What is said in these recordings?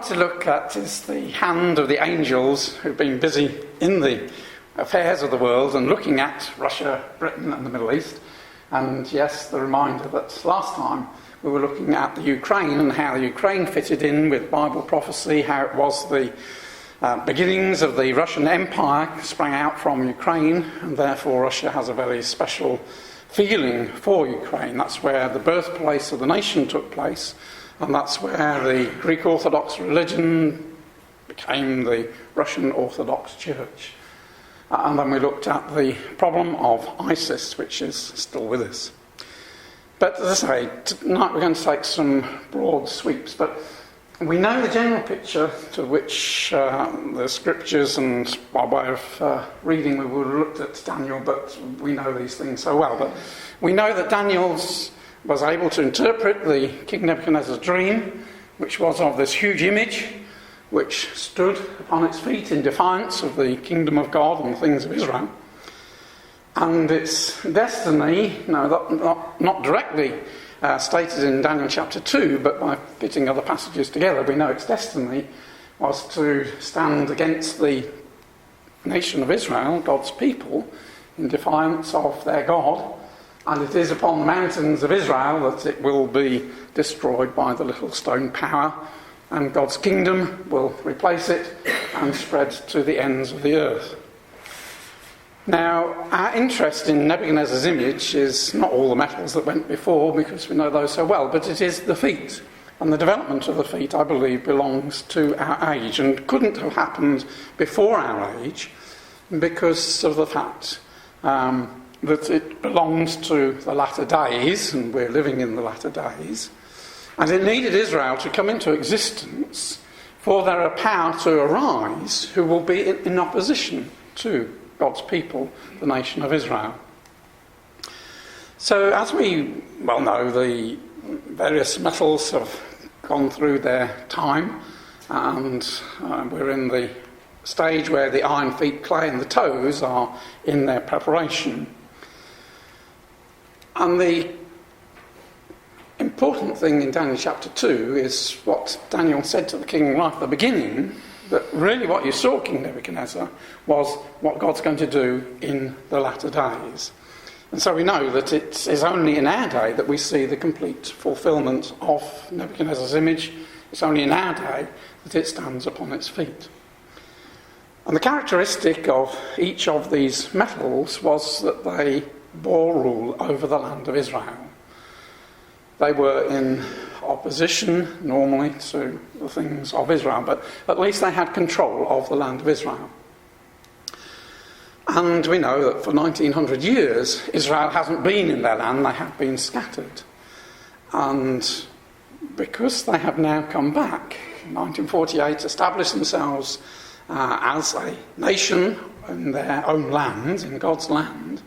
to look at is the hand of the angels who've been busy in the affairs of the world and looking at Russia, Britain and the Middle East. And yes, the reminder that last time we were looking at the Ukraine and how the Ukraine fitted in with Bible prophecy, how it was the beginnings of the Russian Empire sprang out from Ukraine, and therefore Russia has a very special feeling for Ukraine. That's where the birthplace of the nation took place, and that's where the Greek Orthodox religion became the Russian Orthodox Church. And then we looked at the problem of ISIS, which is still with us. But as I say, tonight we're going to take some broad sweeps, but we know the general picture to which the scriptures, and by way of reading we would have looked at Daniel, but we know these things so well. But we know that Daniel was able to interpret the King Nebuchadnezzar's dream, which was of this huge image which stood upon its feet in defiance of the kingdom of God and the things of Israel. And its destiny, not directly stated in Daniel chapter 2, but by fitting other passages together, we know its destiny was to stand against the nation of Israel, God's people, in defiance of their God. And it is upon the mountains of Israel that it will be destroyed by the little stone power, and God's kingdom will replace it and spread to the ends of the earth. Now, our interest in Nebuchadnezzar's image is not all the metals that went before, because we know those so well, but it is the feet. And the development of the feet, I believe, belongs to our age and couldn't have happened before our age because of the fact that it belongs to the latter days, and we're living in the latter days. And it needed Israel to come into existence for there a power to arise who will be in opposition to God's people, the nation of Israel. So as we well know, the various metals have gone through their time, and we're in the stage where the iron feet, clay and the toes are in their preparation. And the important thing in Daniel chapter 2 is what Daniel said to the king right at the beginning, that really what you saw, King Nebuchadnezzar, was what God's going to do in the latter days. And so we know that it is only in our day that we see the complete fulfilment of Nebuchadnezzar's image. It's only in our day that it stands upon its feet. And the characteristic of each of these metals was that they bore rule over the land of Israel. They were in opposition normally to the things of Israel, but at least they had control of the land of Israel. And we know that for 1900 years Israel hasn't been in their land, they have been scattered. And because they have now come back in 1948, established themselves as a nation in their own land, in God's land,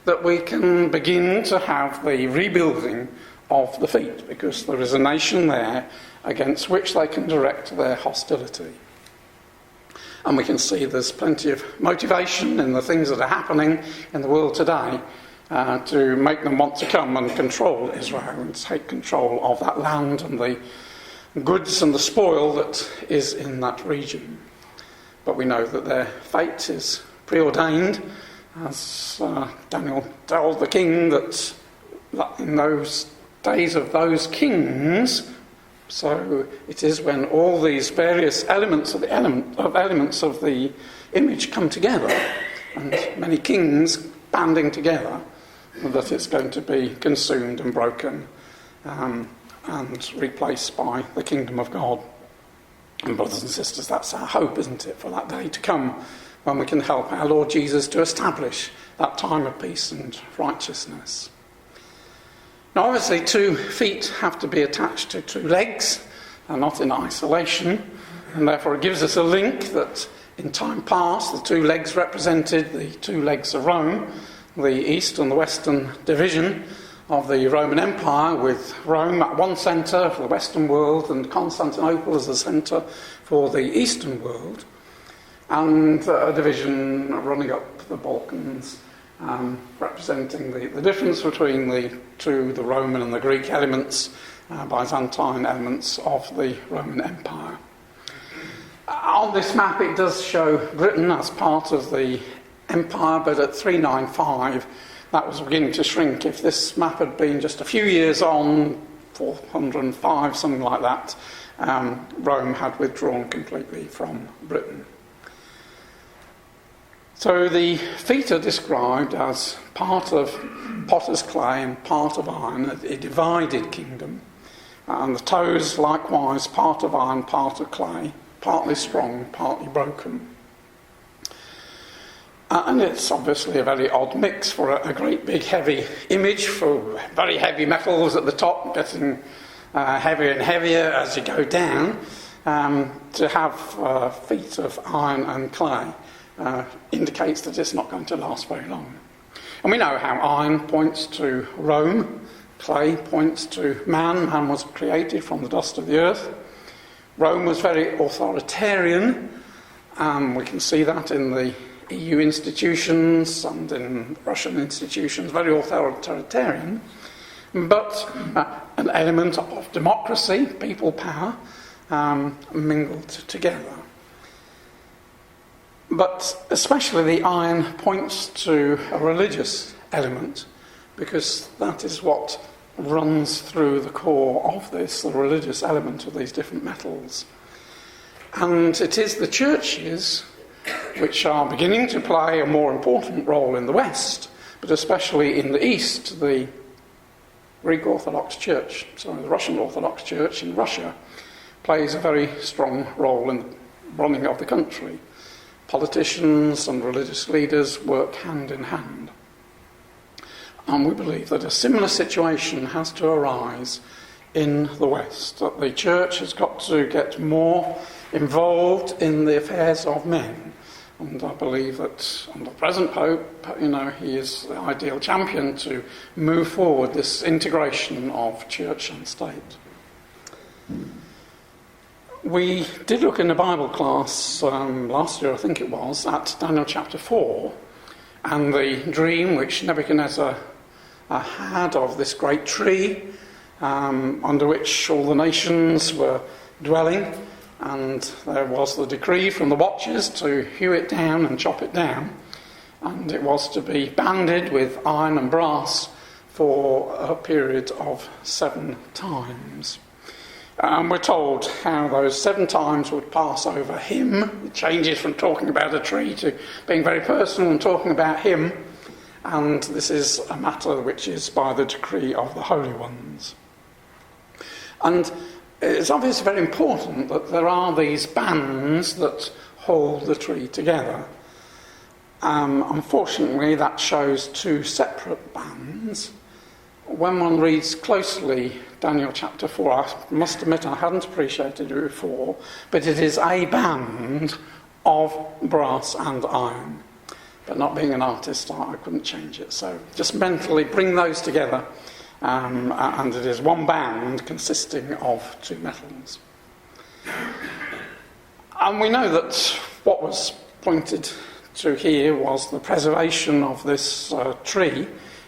that we can begin to have the rebuilding of the feet, because there is a nation there against which they can direct their hostility. And we can see there's plenty of motivation in the things that are happening in the world today to make them want to come and control Israel and take control of that land and the goods and the spoil that is in that region. But we know that their fate is preordained, as Daniel told the king that in those days of those kings, so it is when all these various elements of the image come together, and many kings banding together, that it's going to be consumed and broken and replaced by the kingdom of God. And brothers and sisters, that's our hope, isn't it, for that day to come when we can help our Lord Jesus to establish that time of peace and righteousness. Now obviously 2 feet have to be attached to 2 legs, and not in isolation, and therefore it gives us a link that in time past the 2 legs represented the 2 legs of Rome, the east and the western division of the Roman Empire, with Rome at one centre for the western world and Constantinople as the centre for the eastern world, and a division running up the Balkans, representing the difference between the Roman and the Greek elements, Byzantine elements of the Roman Empire. On this map it does show Britain as part of the empire, but at 395 that was beginning to shrink. If this map had been just a few years on, 405, something like that, Rome had withdrawn completely from Britain. So the feet are described as part of potter's clay and part of iron, a divided kingdom. And the toes, likewise, part of iron, part of clay, partly strong, partly broken. And it's obviously a very odd mix for a great big heavy image, for very heavy metals at the top, getting heavier and heavier as you go down, to have feet of iron and clay. Indicates that it's not going to last very long. And we know how iron points to Rome, clay points to man. Man was created from the dust of the earth. Rome was very authoritarian. We can see that in the EU institutions and in Russian institutions, very authoritarian. But an element of democracy, people power, mingled together. But especially the iron points to a religious element, because that is what runs through the core of this, the religious element of these different metals. And it is the churches which are beginning to play a more important role in the West, but especially in the East, the Greek Orthodox Church, the Russian Orthodox Church in Russia, plays a very strong role in the running of the country. Politicians and religious leaders work hand in hand. And we believe that a similar situation has to arise in the West, that the church has got to get more involved in the affairs of men. And I believe that under the present Pope, he is the ideal champion to move forward this integration of church and state. We did look in the Bible class last year, I think it was, at Daniel chapter 4, and the dream which Nebuchadnezzar had of this great tree under which all the nations were dwelling, and there was the decree from the watchers to hew it down and chop it down, and it was to be banded with iron and brass for a period of 7 times. And we're told how those 7 times would pass over him. It changes from talking about a tree to being very personal and talking about him. And this is a matter which is by the decree of the holy ones. And it's obviously very important that there are these bands that hold the tree together. Unfortunately, that shows 2 separate bands. When one reads closely Daniel chapter 4, I must admit I hadn't appreciated it before, but it is a band of brass and iron. But not being an artist, I couldn't change it. So just mentally bring those together, and it is one band consisting of 2 metals. And we know that what was pointed to here was the preservation of this tree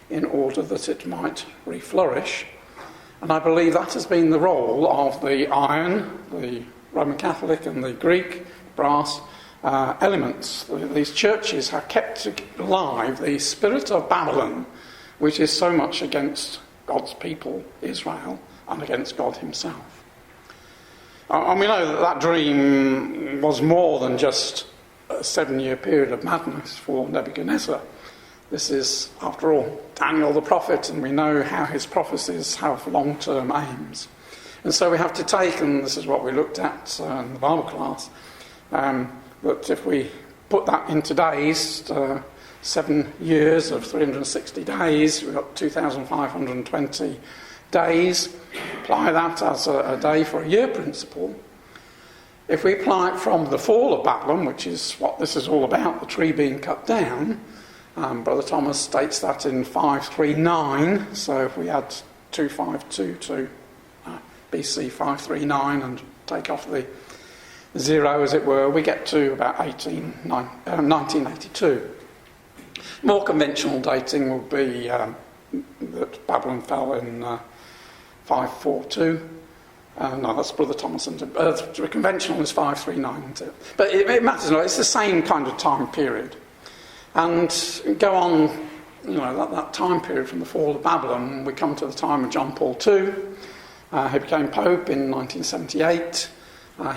in order that it might reflourish. And I believe that has been the role of the iron, the Roman Catholic and the Greek brass elements. These churches have kept alive the spirit of Babylon, which is so much against God's people, Israel, and against God himself. And we know that that dream was more than just a 7-year period of madness for Nebuchadnezzar. This is, after all, Daniel the prophet, and we know how his prophecies have long-term aims. And so we have to take, and this is what we looked at in the Bible class, that if we put that into days, 7 years of 360 days, we've got 2,520 days. Apply that as a day for a year principle. If we apply it from the fall of Babylon, which is what this is all about, the tree being cut down, Brother Thomas states that in 539, so if we add 252 to BC 539 and take off the 0, as it were, we get to about 1982. More conventional dating would be that Babylon fell in 542, No, that's Brother Thomason. The conventional is 539. But it matters not. It's the same kind of time period. And go on, that time period from the fall of Babylon, we come to the time of John Paul II. He became Pope in 1978.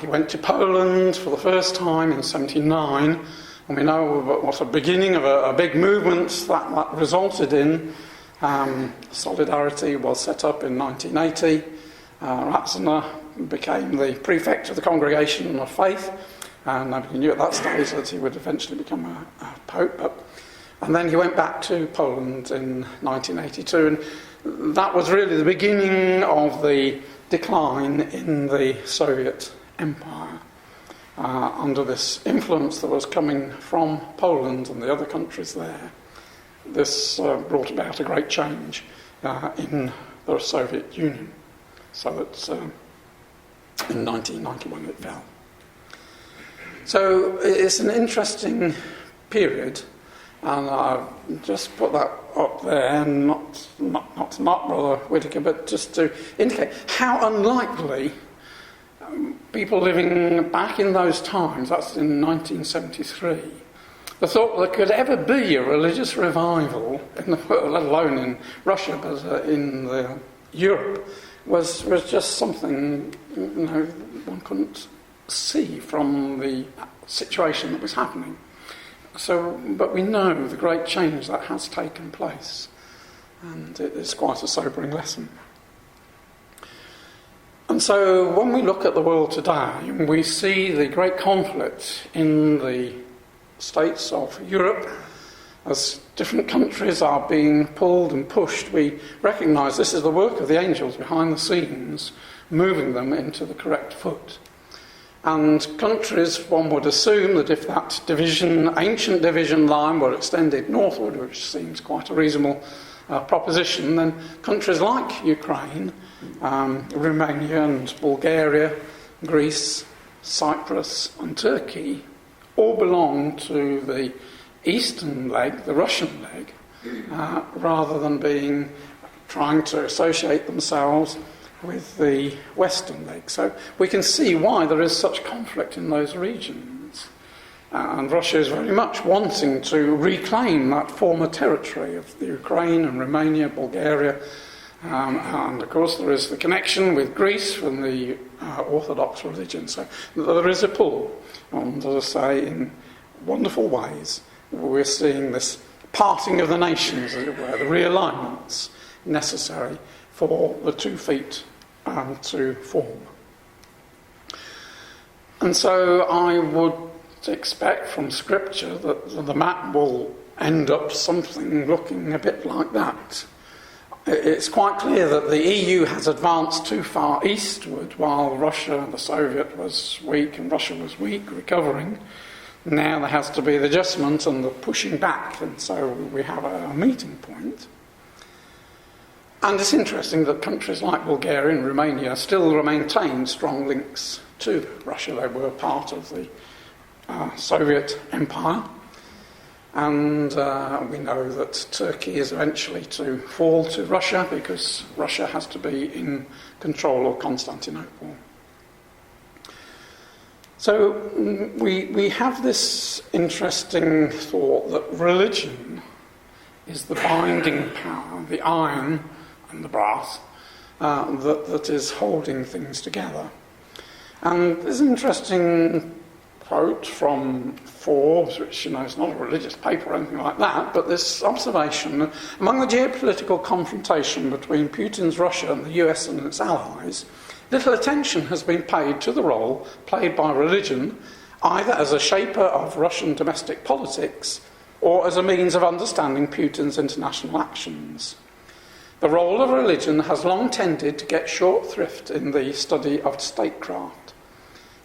He went to Poland for the first time in 79. And we know what a beginning of a big movement that resulted in. Solidarity was set up in 1980. Ratzinger became the prefect of the Congregation of Faith, and nobody knew at that stage that he would eventually become a pope. And then he went back to Poland in 1982, and that was really the beginning of the decline in the Soviet Empire. Under this influence that was coming from Poland and the other countries there, this brought about a great change in the Soviet Union. So that in 1991 it fell. So it's an interesting period, and I've just put that up there, and not to mock Brother Whitaker, but just to indicate how unlikely people living back in those times, that's in 1973, the thought there could ever be a religious revival, in the, let alone in Russia, but in Europe, was just something one couldn't see from the situation that was happening. So, but we know the great change that has taken place, and it is quite a sobering lesson. And so when we look at the world today, we see the great conflict in the states of Europe. As different countries are being pulled and pushed, we recognise this is the work of the angels behind the scenes, moving them into the correct foot. And countries, one would assume that if that ancient division line were extended northward, which seems quite a reasonable proposition, then countries like Ukraine, Romania and Bulgaria, Greece, Cyprus and Turkey all belong to the eastern leg, the Russian leg, rather than trying to associate themselves with the western leg. So we can see why there is such conflict in those regions. And Russia is very much wanting to reclaim that former territory of the Ukraine and Romania, Bulgaria, and of course there is the connection with Greece from the Orthodox religion. So there is a pull, and as I say, in wonderful ways, we're seeing this parting of the nations, as it were, the realignments necessary for the 2 feet to form. And so I would expect from Scripture that the map will end up something looking a bit like that. It's quite clear that the EU has advanced too far eastward while Russia, the Soviet, was weak and Russia was weak, recovering. Now there has to be the adjustment and the pushing back, and so we have a meeting point. And it's interesting that countries like Bulgaria and Romania still maintain strong links to Russia. They were part of the Soviet Empire. And we know that Turkey is eventually to fall to Russia because Russia has to be in control of Constantinople. So we have this interesting thought that religion is the binding power, the iron and the brass, that is holding things together. And there's an interesting quote from Forbes, which is not a religious paper or anything like that, but this observation: among the geopolitical confrontation between Putin's Russia and the US and its allies, little attention has been paid to the role played by religion, either as a shaper of Russian domestic politics or as a means of understanding Putin's international actions. The role of religion has long tended to get short shrift in the study of statecraft.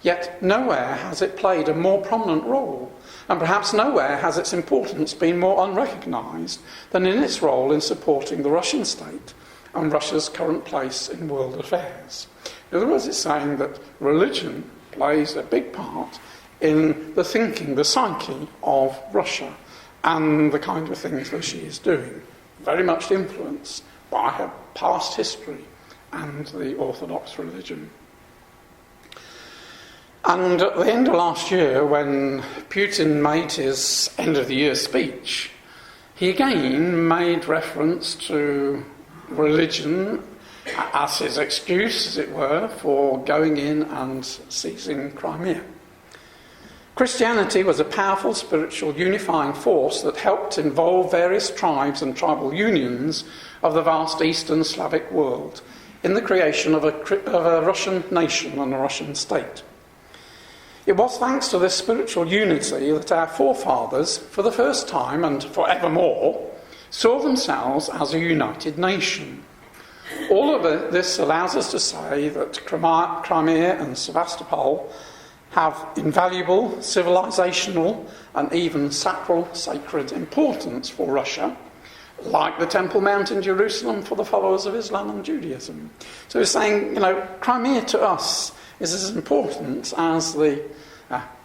Yet nowhere has it played a more prominent role, and perhaps nowhere has its importance been more unrecognised than in its role in supporting the Russian state and Russia's current place in world affairs. In other words, it's saying that religion plays a big part in the thinking, the psyche of Russia and the kind of things that she is doing, very much influenced by her past history and the Orthodox religion. And at the end of last year, when Putin made his end-of-the-year speech, he again made reference to religion as his excuse, as it were, for going in and seizing Crimea. Christianity was a powerful spiritual unifying force that helped involve various tribes and tribal unions of the vast Eastern Slavic world in the creation of a Russian nation and a Russian state. It was thanks to this spiritual unity that our forefathers, for the first time and forevermore, saw themselves as a united nation. All of this allows us to say that Crimea and Sevastopol have invaluable civilizational and even sacral sacred importance for Russia, like the Temple Mount in Jerusalem for the followers of Islam and Judaism. So he's saying, Crimea to us is as important as the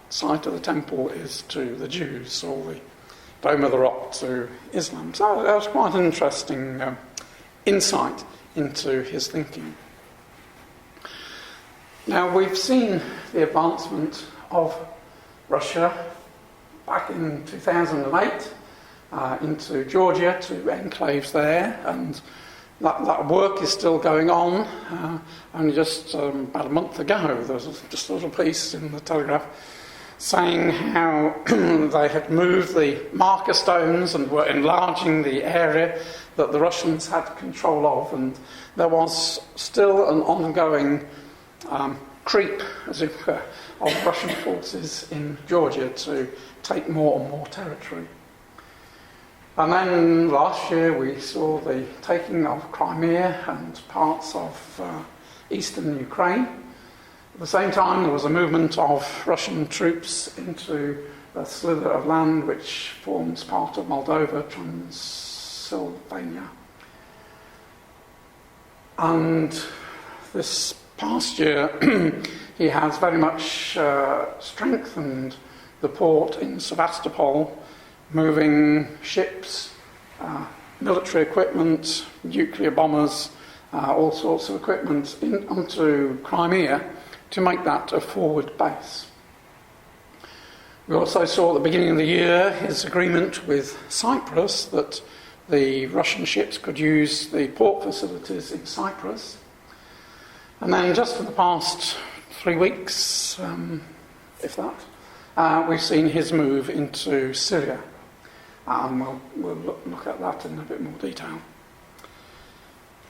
site of the temple is to the Jews, or the Dome of the Rock to Islam. So that was quite an interesting insight into his thinking. Now, we've seen the advancement of Russia back in 2008 into Georgia, to enclaves there, and that work is still going on. Only just about a month ago, there was just a little piece in the Telegraph saying how they had moved the marker stones and were enlarging the area that the Russians had control of, and there was still an ongoing creep, as it were, of Russian forces in Georgia to take more and more territory. And then last year we saw the taking of Crimea and parts of eastern Ukraine. At the same time, there was a movement of Russian troops into a slither of land which forms part of Moldova, Transylvania. And this past year, he has very much strengthened the port in Sevastopol, moving ships, military equipment, nuclear bombers, all sorts of equipment onto Crimea to make that a forward base. We also saw at the beginning of the year his agreement with Cyprus that the Russian ships could use the port facilities in Cyprus. And then just for the past 3 weeks, if that, we've seen his move into Syria. And we'll look at that in a bit more detail.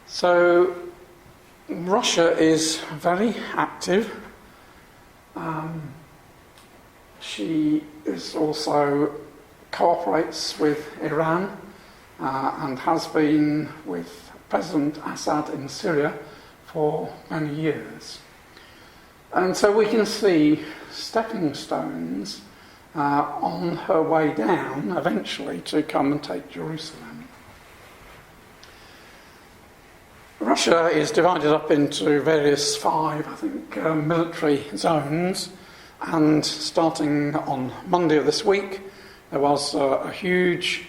So Russia is very active. She is also cooperates with Iran and has been with President Assad in Syria for many years. And so we can see stepping stones on her way down eventually to come and take Jerusalem. Russia is divided up into various 5, I think, military zones, and starting on Monday of this week there was a huge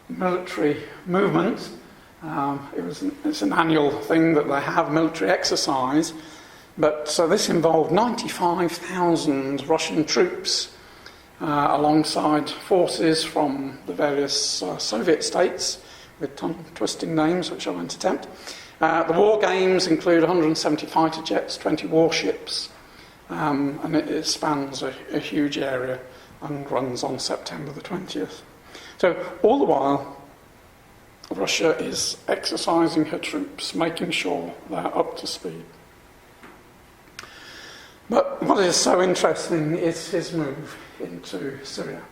military movement. It's an annual thing that they have, military exercise, but so this involved 95,000 Russian troops alongside forces from the various Soviet states with tongue-twisting names, which I won't attempt. The war games include 170 fighter jets, 20 warships, and it spans a huge area and runs on September the 20th. So all the while, Russia is exercising her troops, making sure they're up to speed. But what is so interesting is his move into Syria.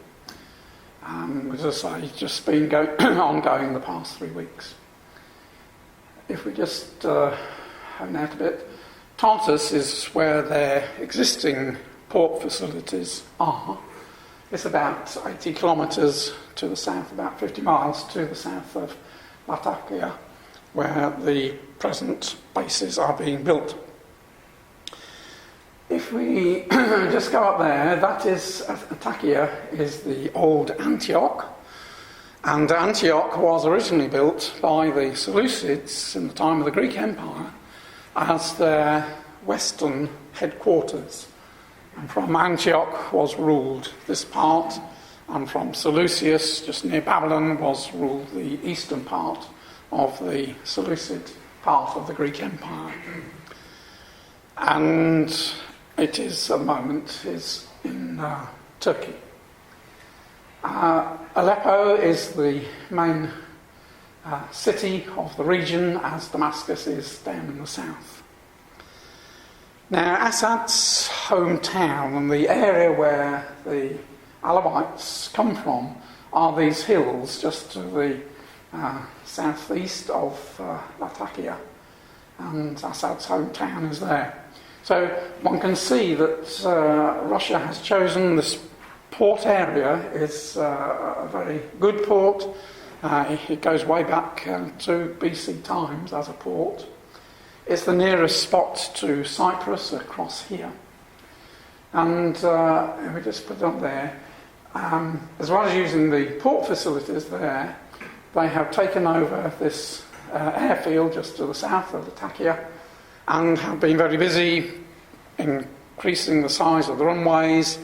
As I say, just been ongoing the past 3 weeks. If we just hone out a bit, Tartus is where their existing port facilities are. It's about 80 kilometres to the south, about 50 miles to the south of Latakia, where the present bases are being built. If we just go up there, that is, Latakia is the old Antioch, and Antioch was originally built by the Seleucids in the time of the Greek Empire as their western headquarters. And from Antioch was ruled this part, and from Seleucus, just near Babylon, was ruled the eastern part of the Seleucid part of the Greek Empire. And it is, at the moment, is in Turkey. Aleppo is the main city of the region, as Damascus is down in the south. Now, Assad's hometown and the area where the Alawites come from are these hills just to the southeast of Latakia, and Assad's hometown is there. So one can see that Russia has chosen this port area. Is a very good port. It goes way back to BC times as a port. It's the nearest spot to Cyprus across here. And we just put it up there. As well as using the port facilities there, they have taken over this airfield just to the south of Latakia and have been very busy increasing the size of the runways,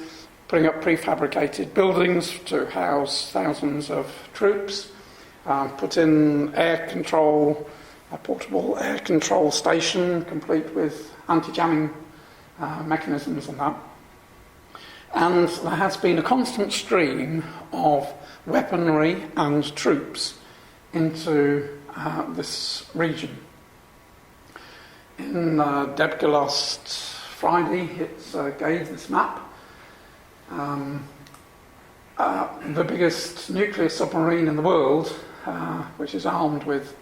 putting up prefabricated buildings to house thousands of troops, put in air control, a portable air control station complete with anti-jamming mechanisms and that. And there has been a constant stream of weaponry and troops into this region. In Debka last Friday, it gave this map. The biggest nuclear submarine in the world, which is armed with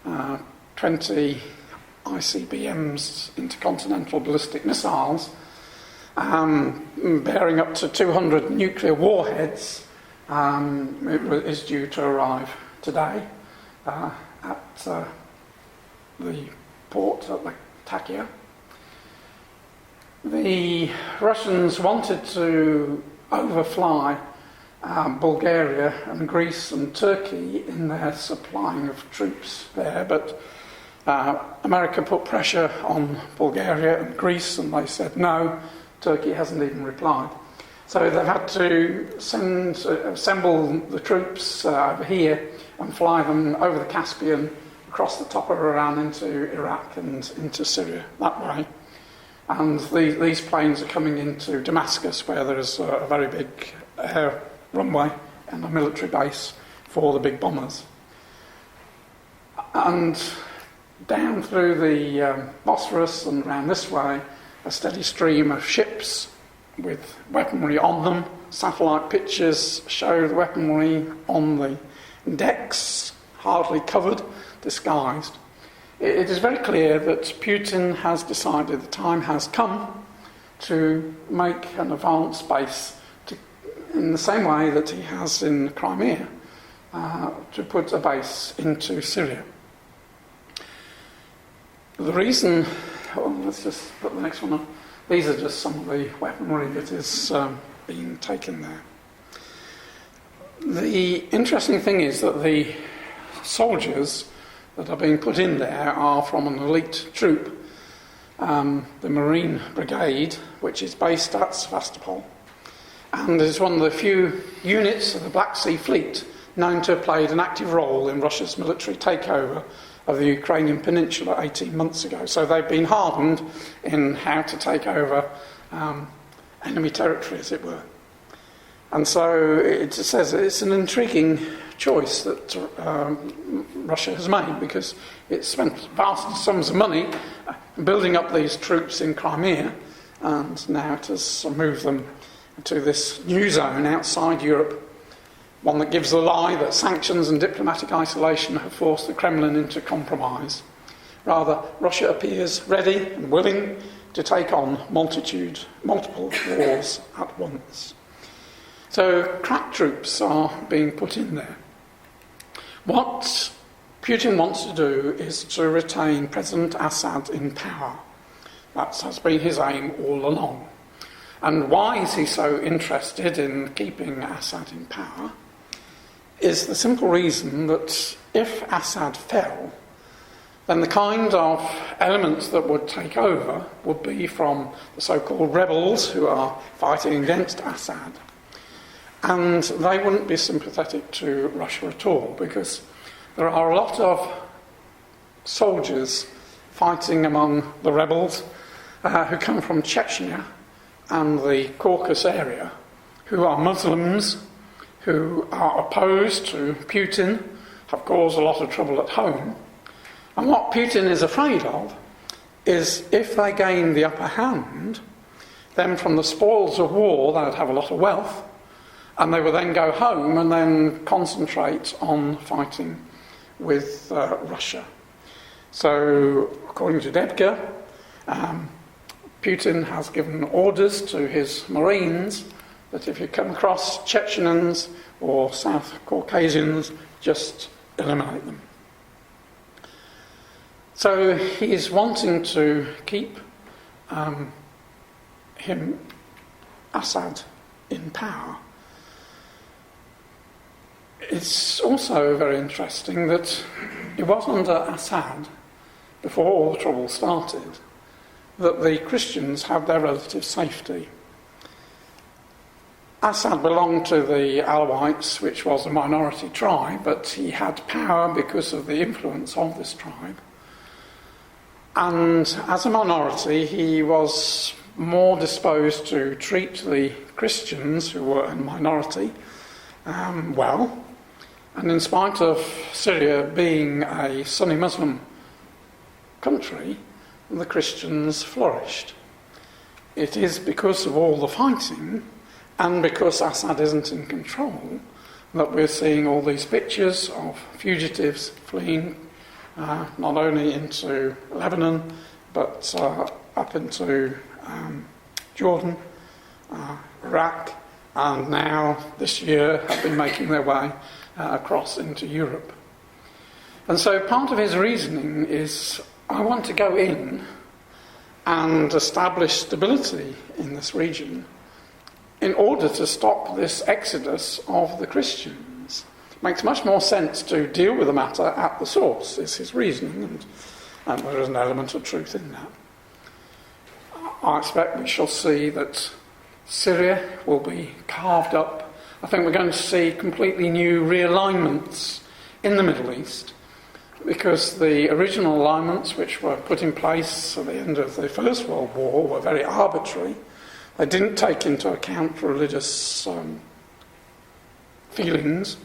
20 ICBMs, intercontinental ballistic missiles, bearing up to 200 nuclear warheads, is due to arrive today at the port at Latakia. The Russians wanted to overfly Bulgaria and Greece and Turkey in their supplying of troops there, but America put pressure on Bulgaria and Greece and they said no. Turkey hasn't even replied. So they've had to assemble the troops over here and fly them over the Caspian, across the top of Iran into Iraq and into Syria that way. And these planes are coming into Damascus, where there is a very big air runway and a military base for the big bombers. And down through the Bosphorus and around this way, a steady stream of ships with weaponry on them. Satellite pictures show the weaponry on the decks, hardly covered, disguised. It is very clear that Putin has decided the time has come to make an advanced base in the same way that he has in Crimea, to put a base into Syria. The reason, let's just put the next one up. These are just some of the weaponry that is being taken there. The interesting thing is that the soldiers that are being put in there are from an elite troop, the Marine Brigade, which is based at Sevastopol, and is one of the few units of the Black Sea Fleet known to have played an active role in Russia's military takeover of the Ukrainian peninsula 18 months ago. So they've been hardened in how to take over enemy territory, as it were. And so it says it's an intriguing choice that Russia has made, because it spent vast sums of money building up these troops in Crimea, and now it has moved them to this new zone outside Europe, one that gives the lie that sanctions and diplomatic isolation have forced the Kremlin into compromise. Rather, Russia appears ready and willing to take on multiple wars at once. So crack troops are being put in there. What Putin wants to do is to retain President Assad in power. That has been his aim all along. And why is he so interested in keeping Assad in power? Is the simple reason that if Assad fell, then the kind of elements that would take over would be from the so-called rebels who are fighting against Assad. And they wouldn't be sympathetic to Russia at all, because there are a lot of soldiers fighting among the rebels who come from Chechnya and the Caucasus area, who are Muslims, who are opposed to Putin, have caused a lot of trouble at home. And what Putin is afraid of is if they gain the upper hand, then from the spoils of war they would have a lot of wealth, and they would then go home and then concentrate on fighting with Russia. So, according to Debka, Putin has given orders to his Marines that if you come across Chechens or South Caucasians, just eliminate them. So he is wanting to keep Assad in power. It's also very interesting that it was under Assad, before all the trouble started, that the Christians had their relative safety. Assad belonged to the Alawites, which was a minority tribe, but he had power because of the influence of this tribe. And as a minority, he was more disposed to treat the Christians, who were a minority, well. And in spite of Syria being a Sunni Muslim country, the Christians flourished. It is because of all the fighting and because Assad isn't in control that we're seeing all these pictures of fugitives fleeing not only into Lebanon but up into Jordan, Iraq, and now this year have been making their way across into Europe. And so part of his reasoning is, I want to go in and establish stability in this region in order to stop this exodus of the Christians. It makes much more sense to deal with the matter at the source, is his reasoning, and there is an element of truth in that. I expect we shall see that Syria will be carved up. I think we're going to see completely new realignments in the Middle East, because the original alignments which were put in place at the end of the First World War were very arbitrary. They didn't take into account religious feelings.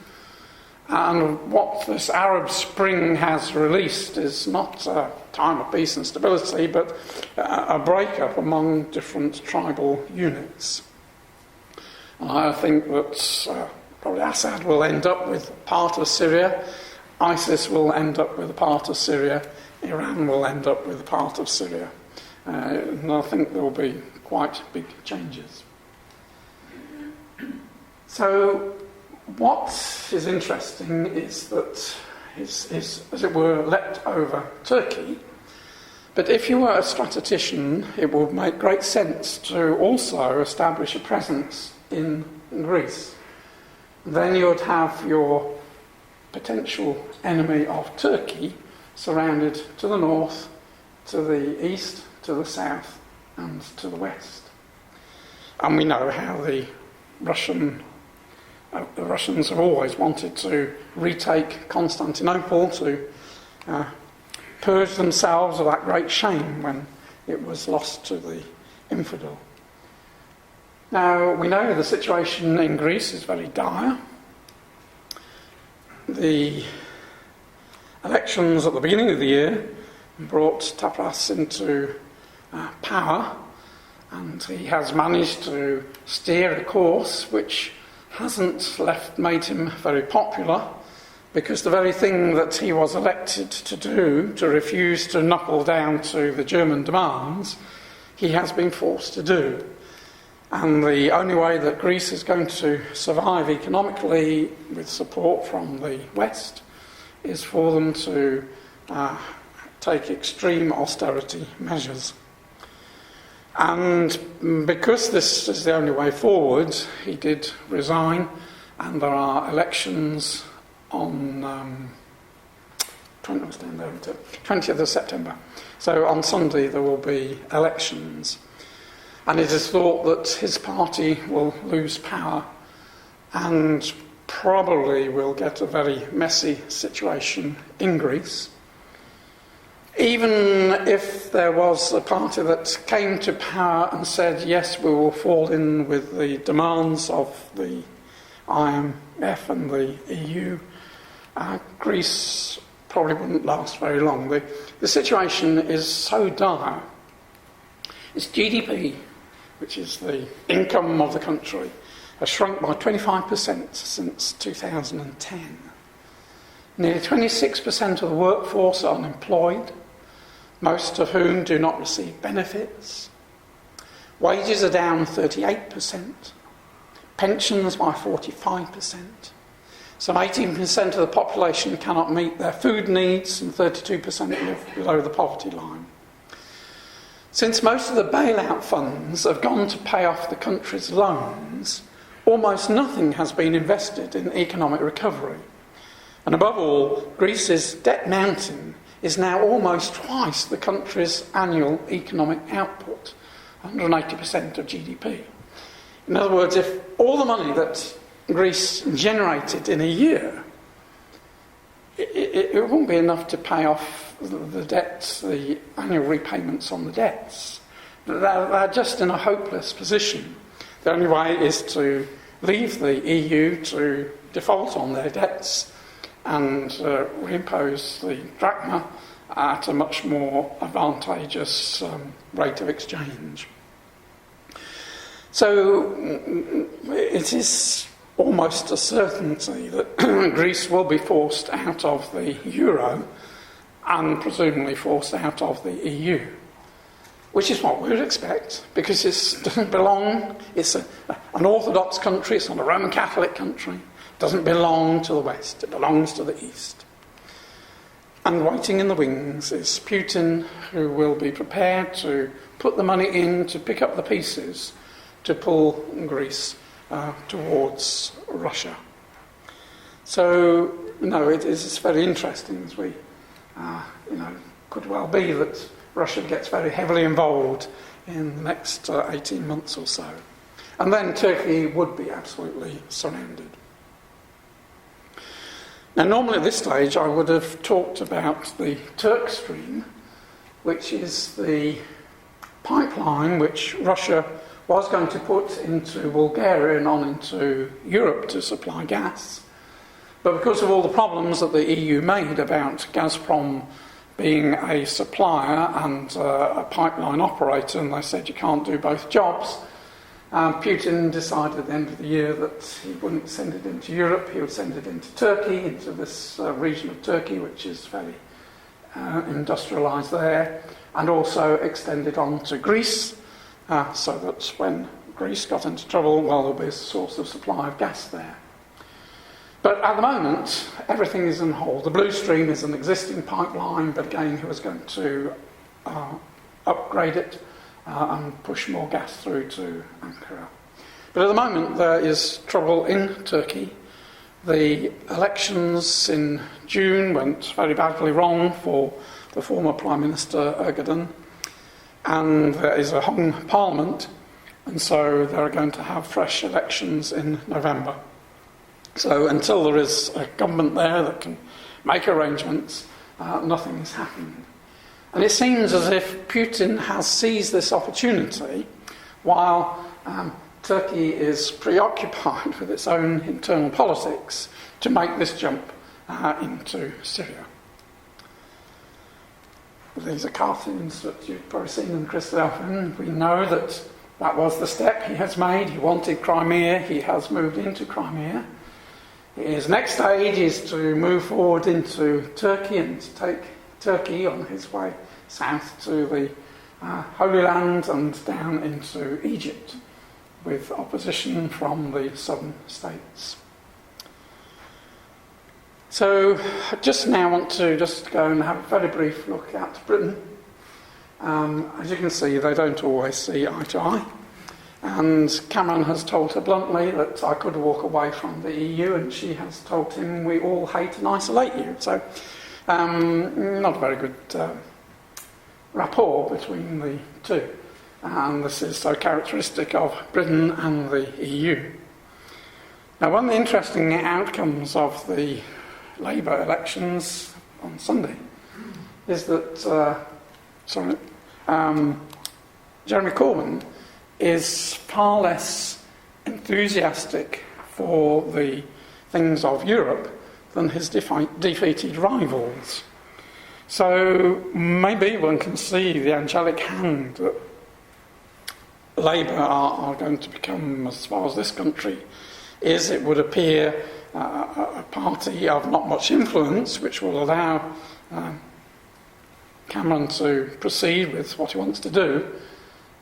And what this Arab Spring has released is not a time of peace and stability, but a breakup among different tribal units. And I think that probably Assad will end up with part of Syria, ISIS will end up with a part of Syria, Iran will end up with a part of Syria. And I think there will be quite big changes. So what is interesting is that is, as it were, leapt over Turkey. But if you were a statistician, it would make great sense to also establish a presence in Greece. Then you would have your potential enemy of Turkey surrounded to the north, to the east, to the south, and to the west. And we know how the Russians have always wanted to retake Constantinople, to purge themselves of that great shame when it was lost to the infidel. Now, we know the situation in Greece is very dire. The elections at the beginning of the year brought Tsipras into power, and he has managed to steer a course which hasn't made him very popular, because the very thing that he was elected to do, to refuse to knuckle down to the German demands, he has been forced to do. And the only way that Greece is going to survive economically with support from the West is for them to take extreme austerity measures. And because this is the only way forward, he did resign, and there are elections on 20th of September. So on Sunday there will be elections. And it is thought that his party will lose power and probably will get a very messy situation in Greece. Even if there was a party that came to power and said, yes, we will fall in with the demands of the IMF and the EU, Greece probably wouldn't last very long. The situation is so dire. Its GDP, which is the income of the country, has shrunk by 25% since 2010. Nearly 26% of the workforce are unemployed, most of whom do not receive benefits. Wages are down 38%, pensions by 45%. Some 18% of the population cannot meet their food needs and 32% live below the poverty line. Since most of the bailout funds have gone to pay off the country's loans, almost nothing has been invested in economic recovery. And above all, Greece's debt mountain is now almost twice the country's annual economic output, 180% of GDP. In other words, if all the money that Greece generated in a year, it won't be enough to pay off the debts, the annual repayments on the debts. They're just in a hopeless position. The only way is to leave the EU to default on their debts and reimpose the drachma at a much more advantageous rate of exchange. So it is almost a certainty that Greece will be forced out of the euro and presumably forced out of the EU, which is what we would expect, because it doesn't belong, it's an Orthodox country, it's not a Roman Catholic country, it doesn't belong to the West, it belongs to the East. And waiting in the wings is Putin, who will be prepared to put the money in to pick up the pieces to pull Greece towards Russia. So, it is very interesting, as we, could well be that Russia gets very heavily involved in the next 18 months or so. And then Turkey would be absolutely surrounded. Now, normally at this stage I would have talked about the Turk Stream, which is the pipeline which Russia was going to put into Bulgaria and on into Europe to supply gas. But because of all the problems that the EU made about Gazprom being a supplier and a pipeline operator, and they said you can't do both jobs, Putin decided at the end of the year that he wouldn't send it into Europe, he would send it into Turkey, into this region of Turkey, which is very industrialised there, and also extend it on to Greece, so that when Greece got into trouble, there'll be a source of supply of gas there. But at the moment, everything is on hold. The Blue Stream is an existing pipeline, but again, he was going to upgrade it and push more gas through to Ankara. But at the moment, there is trouble in Turkey. The elections in June went very badly wrong for the former Prime Minister Erdogan, and there is a hung parliament, and so they're going to have fresh elections in November. So until there is a government there that can make arrangements, nothing is happening. And it seems as if Putin has seized this opportunity while Turkey is preoccupied with its own internal politics to make this jump into Syria. These are cartoons that you've probably seen in Christadelphian. We know that that was the step he has made. He wanted Crimea, he has moved into Crimea. His next stage is to move forward into Turkey and to take Turkey on his way south to the Holy Land and down into Egypt, with opposition from the southern states. So I just now want to just go and have a very brief look at Britain. As you can see, they don't always see eye to eye. And Cameron has told her bluntly that I could walk away from the EU, and she has told him we all hate and isolate you. So Not a very good rapport between the two. And this is so characteristic of Britain and the EU. Now, one of the interesting outcomes of the Labour elections on Sunday is that Jeremy Corbyn is far less enthusiastic for the things of Europe than his defeated rivals. So maybe one can see the angelic hand that Labour are going to become, as far as this country is. It would appear a party of not much influence, which will allow Cameron to proceed with what he wants to do.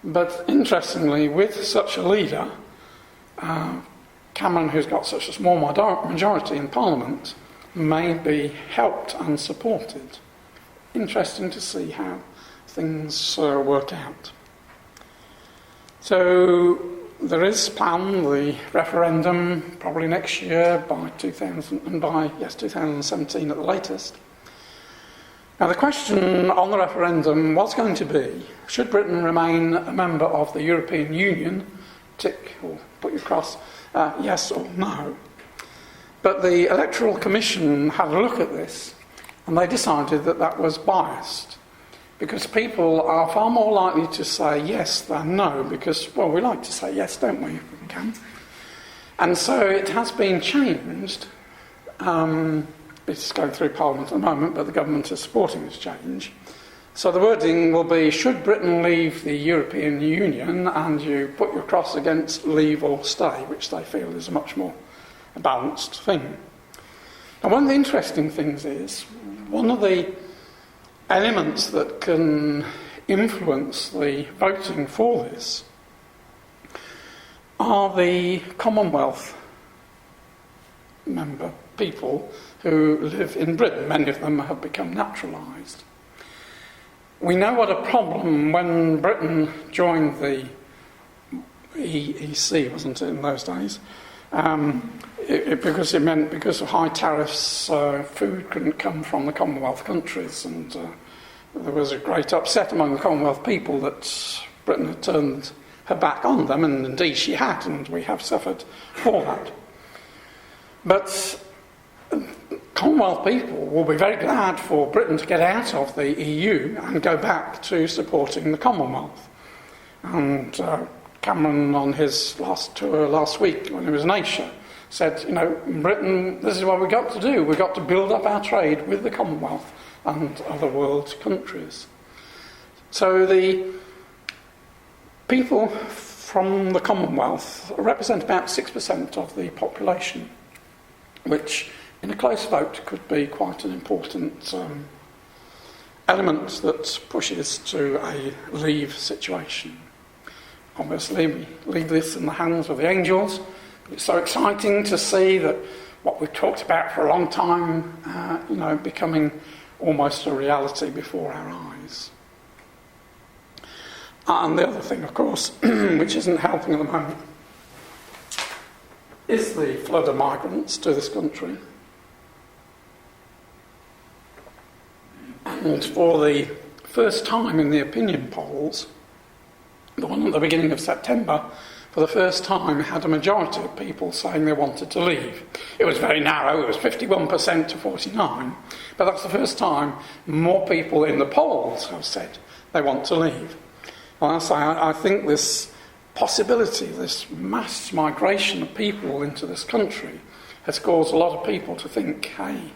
But interestingly, with such a leader, Cameron, who's got such a small majority in Parliament, may be helped and supported. Interesting to see how things work out. So there is planned the referendum probably next year by 2017 at the latest. Now the question on the referendum was going to be, should Britain remain a member of the European Union? Tick or put your cross, yes or no. But the Electoral Commission had a look at this and they decided that that was biased, because people are far more likely to say yes than no, because, well, we like to say yes, don't we, if we can. And so it has been changed. It's going through Parliament at the moment, but the government is supporting this change. So the wording will be, should Britain leave the European Union, and you put your cross against leave or stay, which they feel is a much more balanced thing. Now, one of the interesting things is, one of the elements that can influence the voting for this are the Commonwealth member people who live in Britain. Many of them have become naturalised. We know what a problem when Britain joined the EEC, wasn't it, in those days? Because it meant, because of high tariffs, food couldn't come from the Commonwealth countries, and there was a great upset among the Commonwealth people that Britain had turned her back on them, and indeed she had, and we have suffered for that. But Commonwealth people will be very glad for Britain to get out of the EU and go back to supporting the Commonwealth. And Cameron, on his last tour last week when he was in Asia, said, Britain, this is what we've got to do. We've got to build up our trade with the Commonwealth and other world countries. So the people from the Commonwealth represent about 6% of the population, which in a close vote could be quite an important element that pushes to a leave situation. Obviously, we leave this in the hands of the angels. It's so exciting to see that what we've talked about for a long time, becoming almost a reality before our eyes. And the other thing, of course, which isn't helping at the moment, is the flood of migrants to this country. And for the first time in the opinion polls, the one at the beginning of September, for the first time had a majority of people saying they wanted to leave. It was very narrow, it was 51% to 49%, but that's the first time more people in the polls have said they want to leave. And I think this possibility, this mass migration of people into this country has caused a lot of people to think, hey,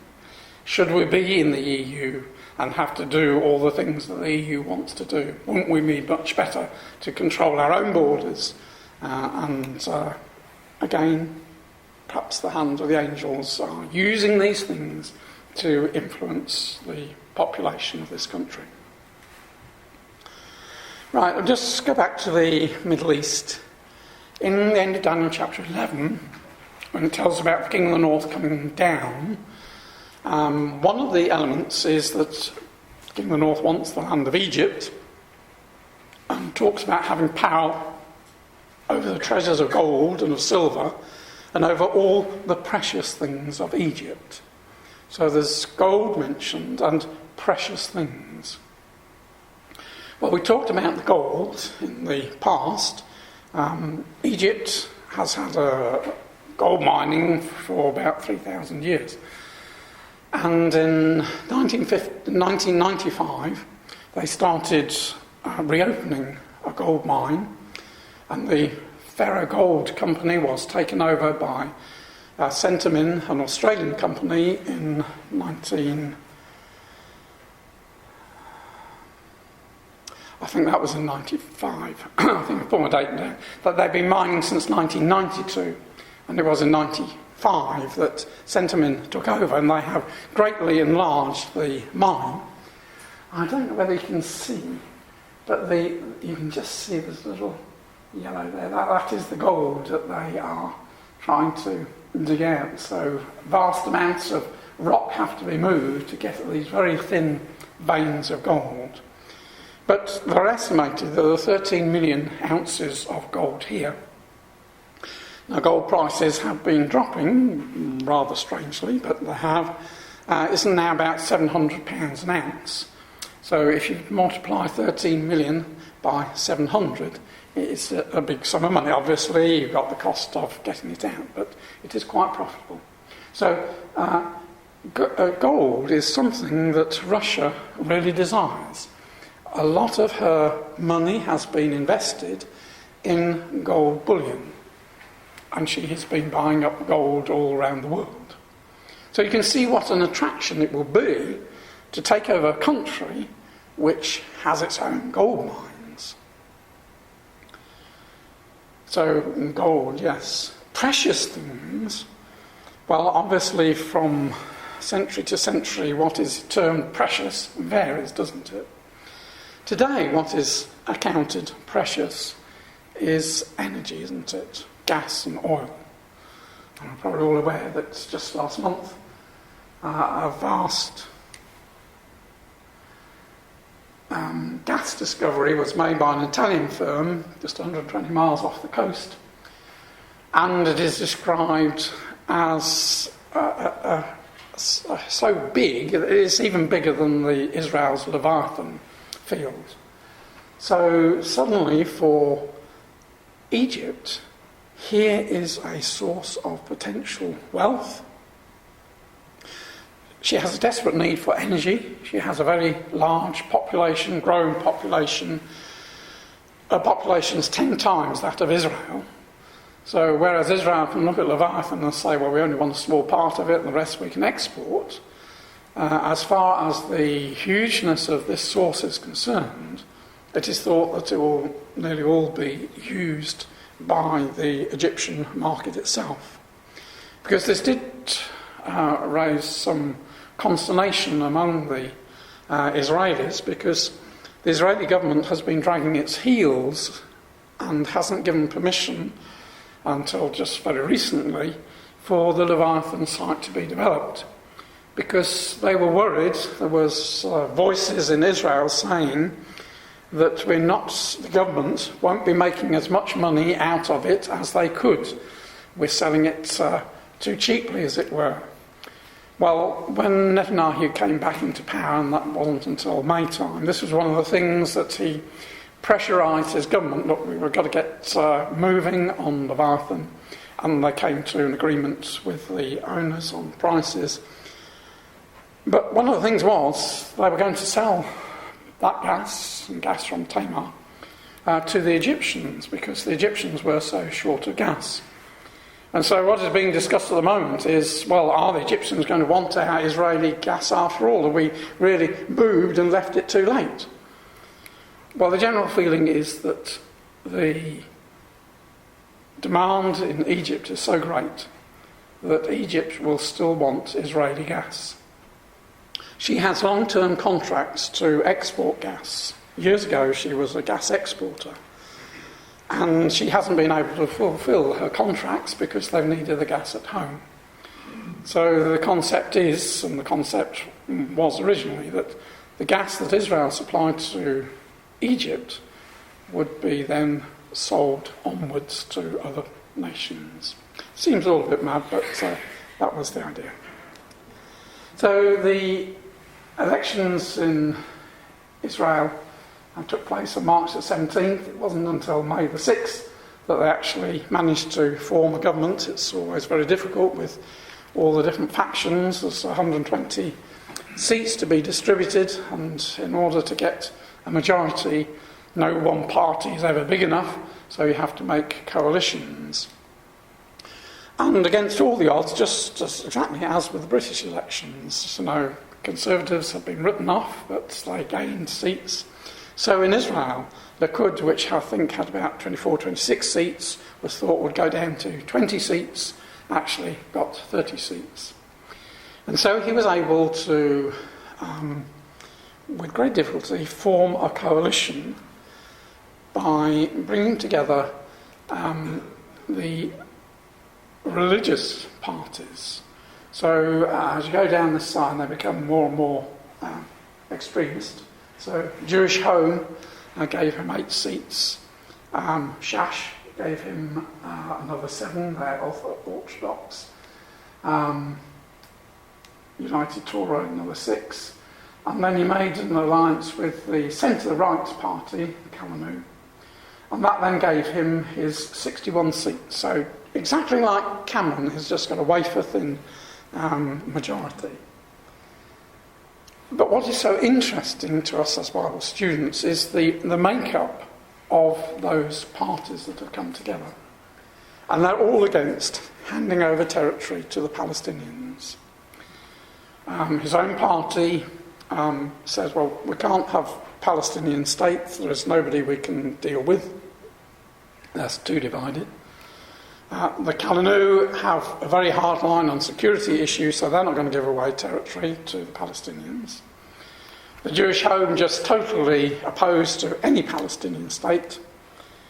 should we be in the EU and have to do all the things that the EU wants to do? Wouldn't we be much better to control our own borders? Again, perhaps the hand of the angels are using these things to influence the population of this country. Right, I'll just go back to the Middle East. In the end of Daniel chapter 11, when it tells about the king of the north coming down, one of the elements is that the king of the north wants the land of Egypt and talks about having power over the treasures of gold and of silver and over all the precious things of Egypt. So there's gold mentioned and precious things. Well, we talked about the gold in the past. Egypt has had gold mining for about 3,000 years. And in 1995, they started reopening a gold mine, and the Ferro Gold Company was taken over by Centamin, an Australian company, in I think that was in 95. I think I put my date down. But they've been mining since 1992, and it was in 95 that Centamin took over, and they have greatly enlarged the mine. I don't know whether you can see, but you can just see this little yellow there. That is the gold that they are trying to dig out. So vast amounts of rock have to be moved to get at these very thin veins of gold. But they're estimated that there are 13 million ounces of gold here. Now, gold prices have been dropping, rather strangely, but they have. It's now about £700 an ounce. So if you multiply 13 million by 700, it's a big sum of money. Obviously, you've got the cost of getting it out, but it is quite profitable. So gold is something that Russia really desires. A lot of her money has been invested in gold bullion, and she has been buying up gold all around the world. So you can see what an attraction it will be to take over a country which has its own gold mines. So gold, yes. Precious things. Well, obviously from century to century what is termed precious varies, doesn't it? Today what is accounted precious is energy, isn't it? Gas and oil. And I'm probably all aware that just last month a vast gas discovery was made by an Italian firm just 120 miles off the coast, and it is described as so big that it is even bigger than the Israel's Leviathan field. So suddenly for Egypt, here is a source of potential wealth. She has a desperate need for energy. She has a very large population, growing population. Her population's 10 times that of Israel. So whereas Israel can look at Leviathan and say, well, we only want a small part of it and the rest we can export, as far as the hugeness of this source is concerned, it is thought that it will nearly all be used by the Egyptian market itself. Because this did raise some consternation among the Israelis, because the Israeli government has been dragging its heels and hasn't given permission until just very recently for the Leviathan site to be developed, because they were worried. There was voices in Israel saying that the government won't be making as much money out of it as they could. We're selling it too cheaply, as it were. Well, when Netanyahu came back into power, and that wasn't until May time, this was one of the things that he pressurised his government. Look, we've got to get moving on Leviathan, and they came to an agreement with the owners on prices. But one of the things was they were going to sell that gas, and gas from Tamar, to the Egyptians, because the Egyptians were so short of gas. And so what is being discussed at the moment is, well, are the Egyptians going to want our Israeli gas after all? Have we really boobed and left it too late? Well, the general feeling is that the demand in Egypt is so great that Egypt will still want Israeli gas. She has long-term contracts to export gas. Years ago, she was a gas exporter. And she hasn't been able to fulfil her contracts because they've needed the gas at home. So the concept is, and the concept was originally, that the gas that Israel supplied to Egypt would be then sold onwards to other nations. Seems all a bit mad, but that was the idea. So the elections in Israel took place on March the 17th. It wasn't until May the 6th that they actually managed to form a government. It's always very difficult with all the different factions. There's 120 seats to be distributed, and in order to get a majority, no one party is ever big enough, so you have to make coalitions. And against all the odds, just exactly as with the British elections, Conservatives have been written off, but they gained seats. So in Israel, Likud, which I think had about 24, 26 seats, was thought would go down to 20 seats, actually got 30 seats. And so he was able to, with great difficulty, form a coalition by bringing together the religious parties. So as you go down this side, they become more and more extremist. So Jewish Home gave him 8 seats. Shash gave him another 7. They're Orthodox. United Torah another 6. And then he made an alliance with the centre-right party, the Kalanu. And that then gave him his 61 seats. So exactly like Cameron has just got a wafer-thin majority. But what is so interesting to us as Bible students is the makeup of those parties that have come together. And they're all against handing over territory to the Palestinians. His own party says, well, we can't have Palestinian states, there is nobody we can deal with. That's too divided. The Kalanu have a very hard line on security issues, so they're not going to give away territory to the Palestinians. The Jewish Home just totally opposed to any Palestinian state.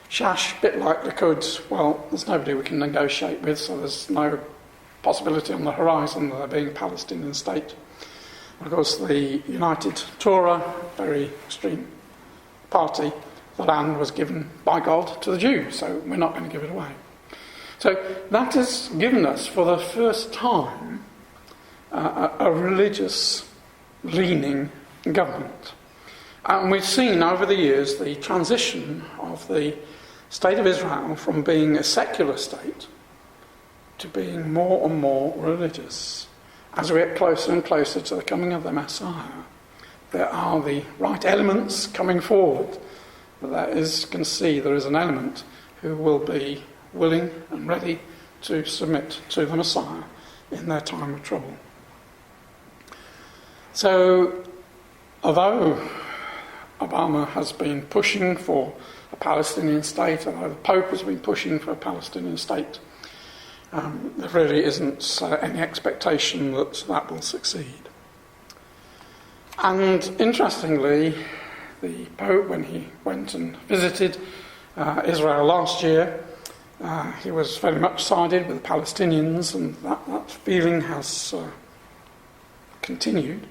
Shash, a bit like Likud, well, there's nobody we can negotiate with, so there's no possibility on the horizon of there being a Palestinian state. Of course, the United Torah, very extreme party, the land was given by God to the Jews, so we're not going to give it away. So that has given us, for the first time, a religious leaning government. And we've seen over the years the transition of the state of Israel from being a secular state to being more and more religious. As we get closer and closer to the coming of the Messiah, there are the right elements coming forward. But there is an element who will be willing and ready to submit to the Messiah in their time of trouble. So, although Obama has been pushing for a Palestinian state, although the Pope has been pushing for a Palestinian state, there really isn't any expectation that that will succeed. And interestingly, the Pope, when he went and visited Israel last year, he was very much sided with the Palestinians, and that feeling has continued.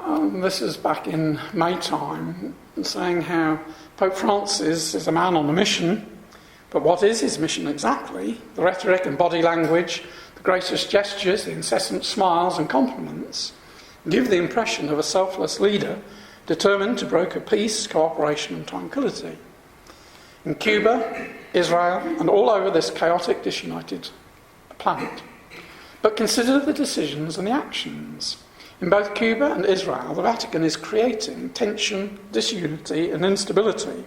This is back in May time, saying how Pope Francis is a man on a mission, but what is his mission exactly? The rhetoric and body language, the gracious gestures, the incessant smiles and compliments give the impression of a selfless leader determined to broker peace, cooperation and tranquility. In Cuba, Israel, and all over this chaotic, disunited planet. But consider the decisions and the actions. In both Cuba and Israel, the Vatican is creating tension, disunity and instability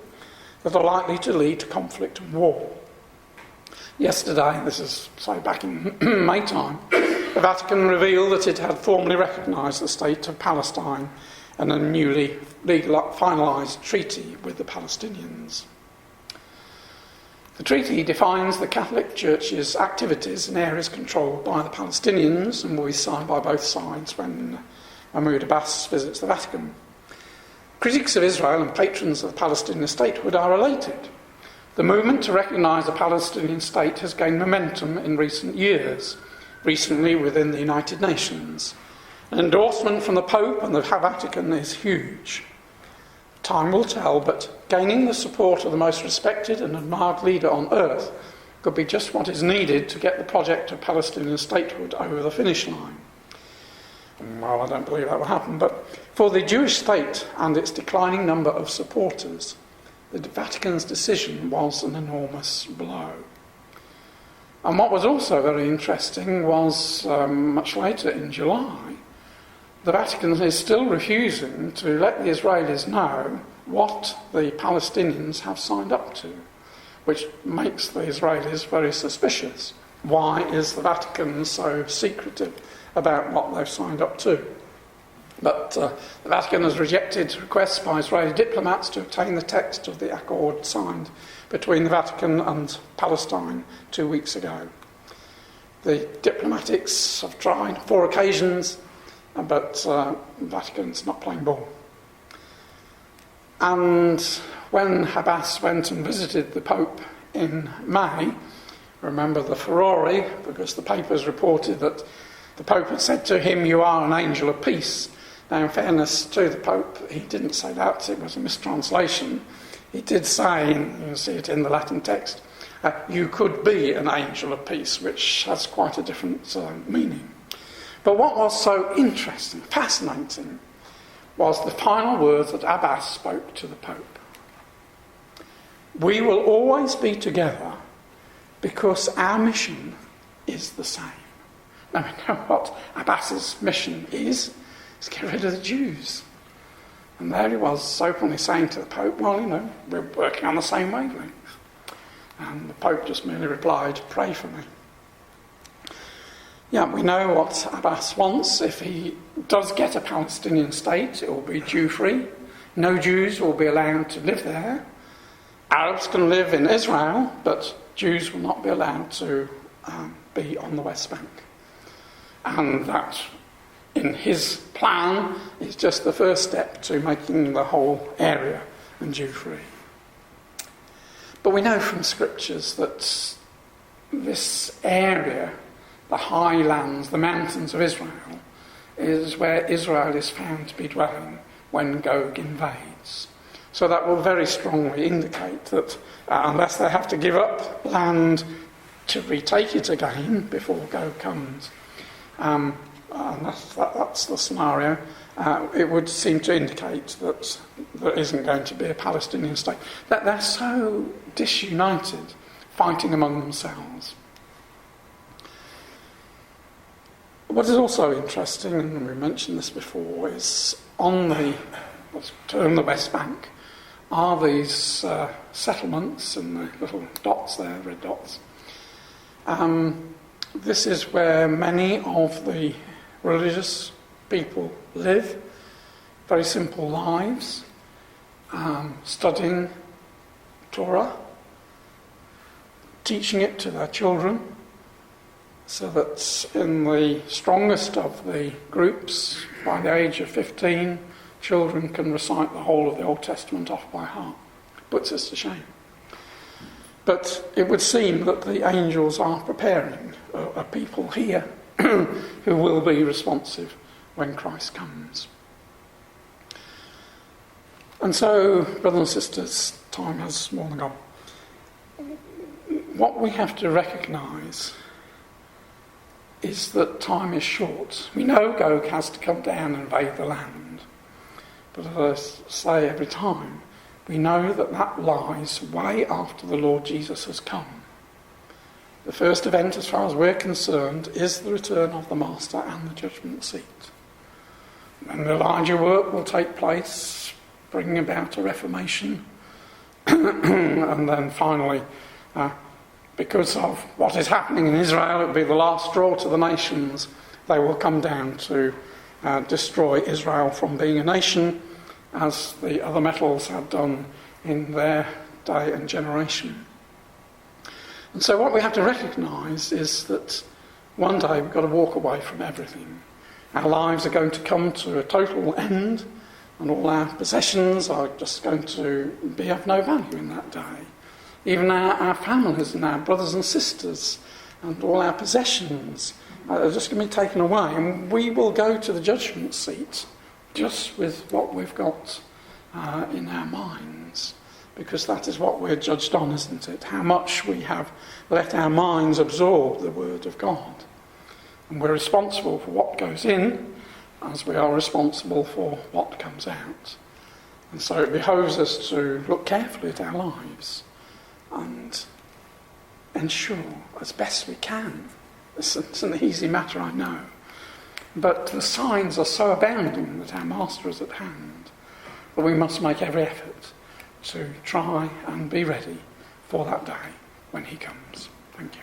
that are likely to lead to conflict and war. Yesterday, this is back in May time, the Vatican revealed that it had formally recognised the state of Palestine and a newly finalised treaty with the Palestinians. The treaty defines the Catholic Church's activities in areas controlled by the Palestinians and will be signed by both sides when Mahmoud Abbas visits the Vatican. Critics of Israel and patrons of the Palestinian statehood are elated. The movement to recognise a Palestinian state has gained momentum in recent years, recently within the United Nations. An endorsement from the Pope and the Vatican is huge. Time will tell, but gaining the support of the most respected and admired leader on earth could be just what is needed to get the project of Palestinian statehood over the finish line. Well, I don't believe that will happen, but for the Jewish state and its declining number of supporters, the Vatican's decision was an enormous blow. And what was also very interesting was, much later in July, the Vatican is still refusing to let the Israelis know what the Palestinians have signed up to, which makes the Israelis very suspicious. Why is the Vatican so secretive about what they've signed up to? But the Vatican has rejected requests by Israeli diplomats to obtain the text of the accord signed between the Vatican and Palestine 2 weeks ago. The diplomatics have tried 4 occasions, but the Vatican's not playing ball. And when Abbas went and visited the Pope in May, remember the furore, because the papers reported that the Pope had said to him, "You are an angel of peace." Now, in fairness to the Pope, he didn't say that, it was a mistranslation. He did say, and you can see it in the Latin text, "You could be an angel of peace," which has quite a different meaning. But what was so interesting, fascinating, was the final words that Abbas spoke to the Pope. "We will always be together because our mission is the same." Now we know what Abbas's mission is. It's get rid of the Jews. And there he was openly saying to the Pope, "Well, we're working on the same wavelength." And the Pope just merely replied, "Pray for me." Yeah, we know what Abbas wants. If he does get a Palestinian state, it will be Jew-free. No Jews will be allowed to live there. Arabs can live in Israel, but Jews will not be allowed to be on the West Bank. And that, in his plan, is just the first step to making the whole area Jew-free. But we know from scriptures that this area, the highlands, the mountains of Israel, is where Israel is found to be dwelling when Gog invades. So that will very strongly indicate that unless they have to give up land to retake it again before Gog comes, and that's the scenario, it would seem to indicate that there isn't going to be a Palestinian state. That they're so disunited, fighting among themselves. What is also interesting, and we mentioned this before, is on what's termed the West Bank, are these settlements and the little dots there, red dots. This is where many of the religious people live, very simple lives, studying Torah, teaching it to their children, so that in the strongest of the groups, by the age of 15, children can recite the whole of the Old Testament off by heart. Puts us to shame. But it would seem that the angels are preparing a people here who will be responsive when Christ comes. And so, brothers and sisters, time has more than gone. What we have to recognise is that time is short. We know Gog has to come down and invade the land. But as I say every time, we know that that lies way after the Lord Jesus has come. The first event, as far as we're concerned, is the return of the Master and the judgment seat. And the larger work will take place, bringing about a reformation. And then finally, because of what is happening in Israel, it will be the last straw to the nations. They will come down to destroy Israel from being a nation, as the other metals have done in their day and generation. And so what we have to recognise is that one day we've got to walk away from everything. Our lives are going to come to a total end, and all our possessions are just going to be of no value in that day. Even our families and our brothers and sisters and all our possessions are just going to be taken away, and we will go to the judgment seat just with what we've got in our minds, because that is what we're judged on, isn't it? How much we have let our minds absorb the Word of God. And we're responsible for what goes in as we are responsible for what comes out. And so it behoves us to look carefully at our lives and ensure as best we can. It's an easy matter, I know. But the signs are so abounding that our Master is at hand that we must make every effort to try and be ready for that day when he comes. Thank you.